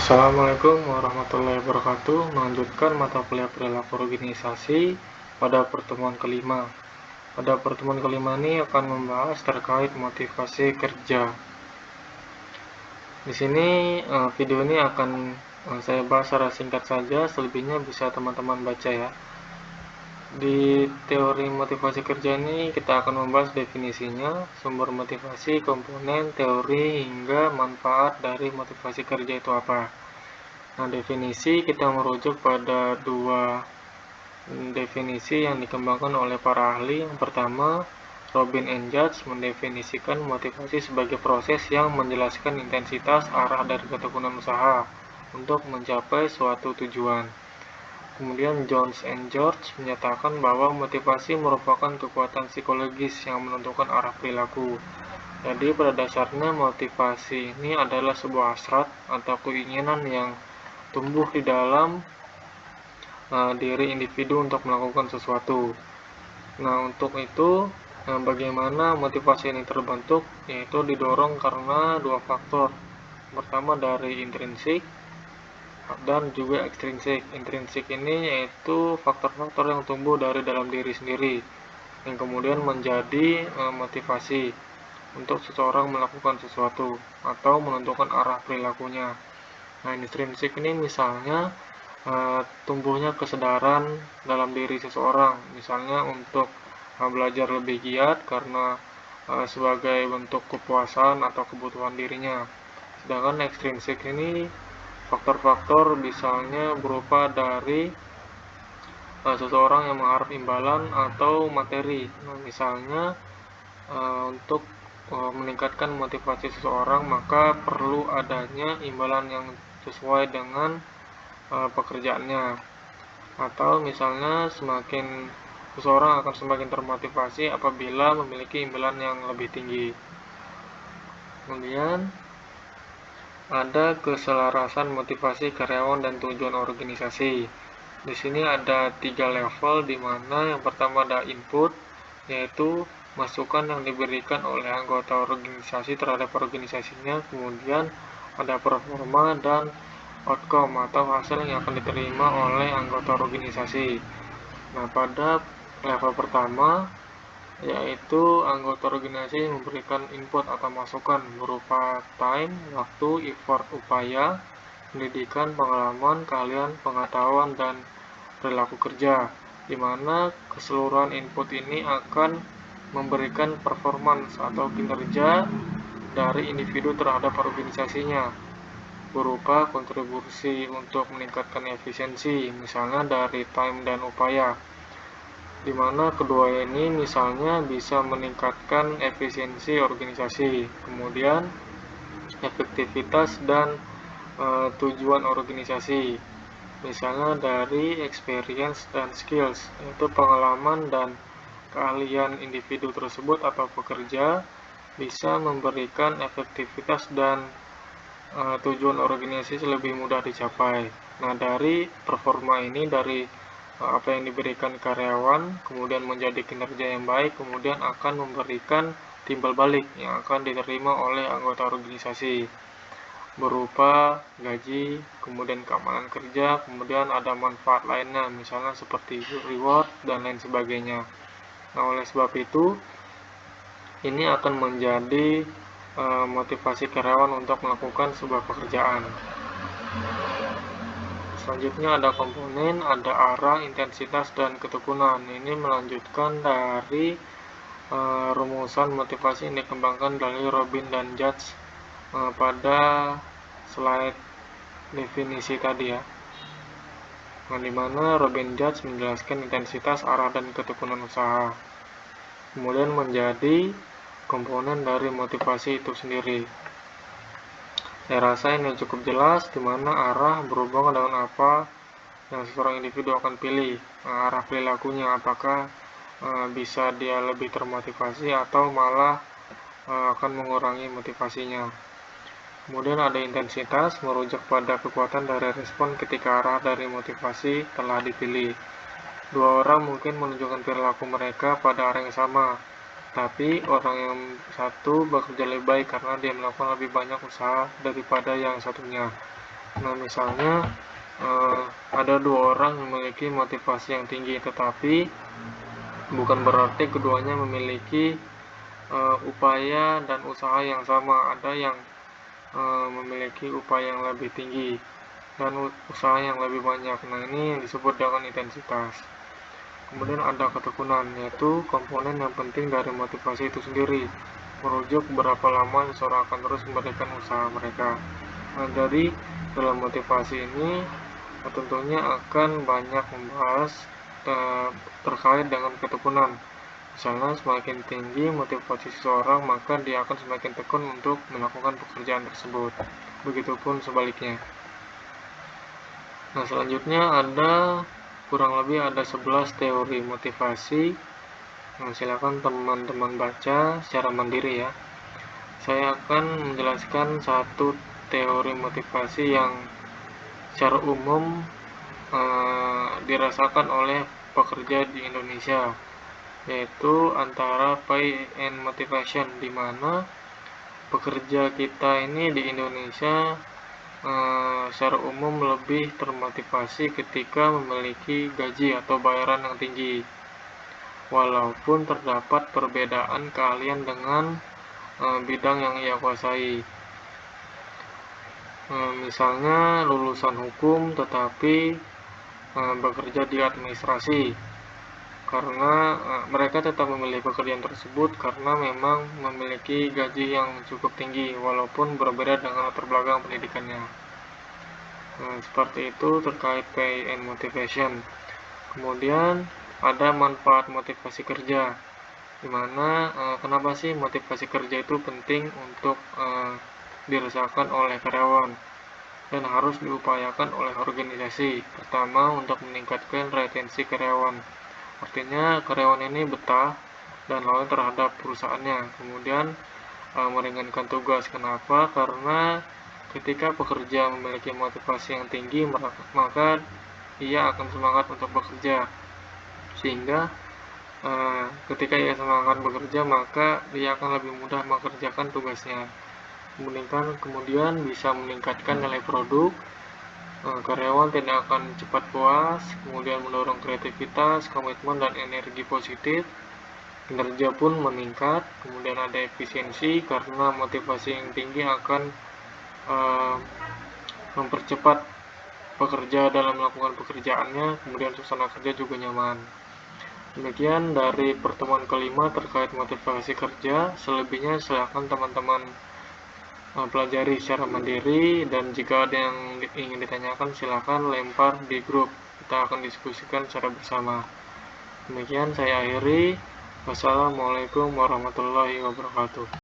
Assalamualaikum warahmatullahi wabarakatuh. Melanjutkan mata kuliah perilaku organisasi pada pertemuan kelima. Pada pertemuan kelima ini akan membahas terkait motivasi kerja. Di sini video ini akan saya bahas secara singkat saja, selebihnya bisa teman-teman baca ya. Di teori motivasi kerja ini kita akan membahas definisinya, sumber motivasi, komponen, teori, hingga manfaat dari motivasi kerja itu apa. Nah, definisi kita merujuk pada dua definisi yang dikembangkan oleh para ahli. Yang pertama, Robin and Judge mendefinisikan motivasi sebagai proses yang menjelaskan intensitas arah dari ketekunan usaha untuk mencapai suatu tujuan. Kemudian Jones and George menyatakan bahwa motivasi merupakan kekuatan psikologis yang menentukan arah perilaku. Jadi pada dasarnya motivasi ini adalah sebuah hasrat atau keinginan yang tumbuh di dalam diri individu untuk melakukan sesuatu. Nah, untuk itu bagaimana motivasi ini terbentuk, yaitu didorong karena dua faktor. Pertama dari intrinsik dan juga ekstrinsik. Intrinsik ini yaitu faktor-faktor yang tumbuh dari dalam diri sendiri yang kemudian menjadi motivasi untuk seseorang melakukan sesuatu atau menentukan arah perilakunya. Nah, intrinsik ini misalnya tumbuhnya kesadaran dalam diri seseorang, misalnya untuk belajar lebih giat karena sebagai bentuk kepuasan atau kebutuhan dirinya. Sedangkan ekstrinsik ini faktor-faktor misalnya berupa dari seseorang yang mengharap imbalan atau materi. Nah, misalnya untuk meningkatkan motivasi seseorang maka perlu adanya imbalan yang sesuai dengan pekerjaannya, atau misalnya seseorang akan semakin termotivasi apabila memiliki imbalan yang lebih tinggi. Kemudian ada keselarasan motivasi karyawan dan tujuan organisasi. Di sini ada 3 level, di mana yang pertama ada input, yaitu masukan yang diberikan oleh anggota organisasi terhadap organisasinya. Kemudian ada performa dan outcome atau hasil yang akan diterima oleh anggota organisasi. Nah, pada level pertama yaitu anggota organisasi memberikan input atau masukan berupa time, waktu, effort, upaya, pendidikan, pengalaman, keahlian, pengetahuan, dan perilaku kerja, di mana keseluruhan input ini akan memberikan performance atau kinerja dari individu terhadap organisasinya berupa kontribusi untuk meningkatkan efisiensi, misalnya dari time dan upaya, di mana kedua ini misalnya bisa meningkatkan efisiensi organisasi, kemudian efektivitas dan tujuan organisasi, misalnya dari experience dan skills, yaitu pengalaman dan keahlian individu tersebut atau pekerja bisa memberikan efektivitas dan tujuan organisasi lebih mudah dicapai. Nah, dari performa ini, dari apa yang diberikan karyawan, kemudian menjadi kinerja yang baik, kemudian akan memberikan timbal balik yang akan diterima oleh anggota organisasi berupa gaji, kemudian keamanan kerja, kemudian ada manfaat lainnya, misalnya seperti reward dan lain sebagainya. Nah, oleh sebab itu, ini akan menjadi motivasi karyawan untuk melakukan sebuah pekerjaan. Selanjutnya ada komponen, ada arah, intensitas, dan ketekunan. Ini melanjutkan dari rumusan motivasi yang dikembangkan dari Robin dan Judge pada slide definisi tadi ya. Nah, dimana Robin Judge menjelaskan intensitas, arah, dan ketekunan usaha, kemudian menjadi komponen dari motivasi itu sendiri. Saya rasa ini cukup jelas, di mana arah berhubungan dengan apa yang seseorang individu akan pilih. Nah, arah perilakunya, apakah bisa dia lebih termotivasi atau malah akan mengurangi motivasinya. Kemudian ada intensitas, merujuk pada kekuatan dari respon ketika arah dari motivasi telah dipilih. Dua orang mungkin menunjukkan perilaku mereka pada arah yang sama, tapi orang yang satu bekerja lebih baik karena dia melakukan lebih banyak usaha daripada yang satunya. Nah, misalnya ada 2 orang yang memiliki motivasi yang tinggi, tetapi bukan berarti keduanya memiliki upaya dan usaha yang sama. Ada yang memiliki upaya yang lebih tinggi dan usaha yang lebih banyak. Nah, ini yang disebut dengan intensitas. Kemudian ada ketekunan, yaitu komponen yang penting dari motivasi itu sendiri, merujuk berapa lama seseorang akan terus memberikan usaha mereka. Nah, dari dalam motivasi ini tentunya akan banyak membahas terkait dengan ketekunan. Misalnya, semakin tinggi motivasi seseorang, maka dia akan semakin tekun untuk melakukan pekerjaan tersebut. Begitupun sebaliknya. Nah, selanjutnya kurang lebih ada 11 teori motivasi. Nah, silakan teman-teman baca secara mandiri ya. Saya akan menjelaskan satu teori motivasi yang secara umum dirasakan oleh pekerja di Indonesia, yaitu antara pay and motivation, di mana pekerja kita ini di Indonesia secara umum lebih termotivasi ketika memiliki gaji atau bayaran yang tinggi, walaupun terdapat perbedaan keahlian dengan bidang yang ia kuasai. Misalnya lulusan hukum tetapi bekerja di administrasi, karena mereka tetap memilih pekerjaan tersebut karena memang memiliki gaji yang cukup tinggi walaupun berbeda dengan latar belakang pendidikannya. Seperti itu terkait pay and motivation. Kemudian ada manfaat motivasi kerja, dimana kenapa sih motivasi kerja itu penting untuk dirasakan oleh karyawan dan harus diupayakan oleh organisasi. Pertama, untuk meningkatkan retensi karyawan. Artinya karyawan ini betah dan loyal terhadap perusahaannya. Kemudian meringankan tugas. Kenapa? Karena ketika pekerja memiliki motivasi yang tinggi, maka ia akan semangat untuk bekerja. Sehingga ketika ia semangat bekerja, maka dia akan lebih mudah mengerjakan tugasnya. Kemudian bisa meningkatkan nilai produk. Karyawan tidak akan cepat puas, kemudian mendorong kreativitas, komitmen, dan energi positif. Kinerja pun meningkat, kemudian ada efisiensi karena motivasi yang tinggi akan mempercepat pekerja dalam melakukan pekerjaannya, kemudian suasana kerja juga nyaman. Demikian dari pertemuan kelima terkait motivasi kerja. Selebihnya silakan teman-teman pelajari secara mandiri, dan jika ada yang ingin ditanyakan silakan lempar di grup, kita akan diskusikan secara bersama. Demikian saya akhiri. Wassalamualaikum warahmatullahi wabarakatuh.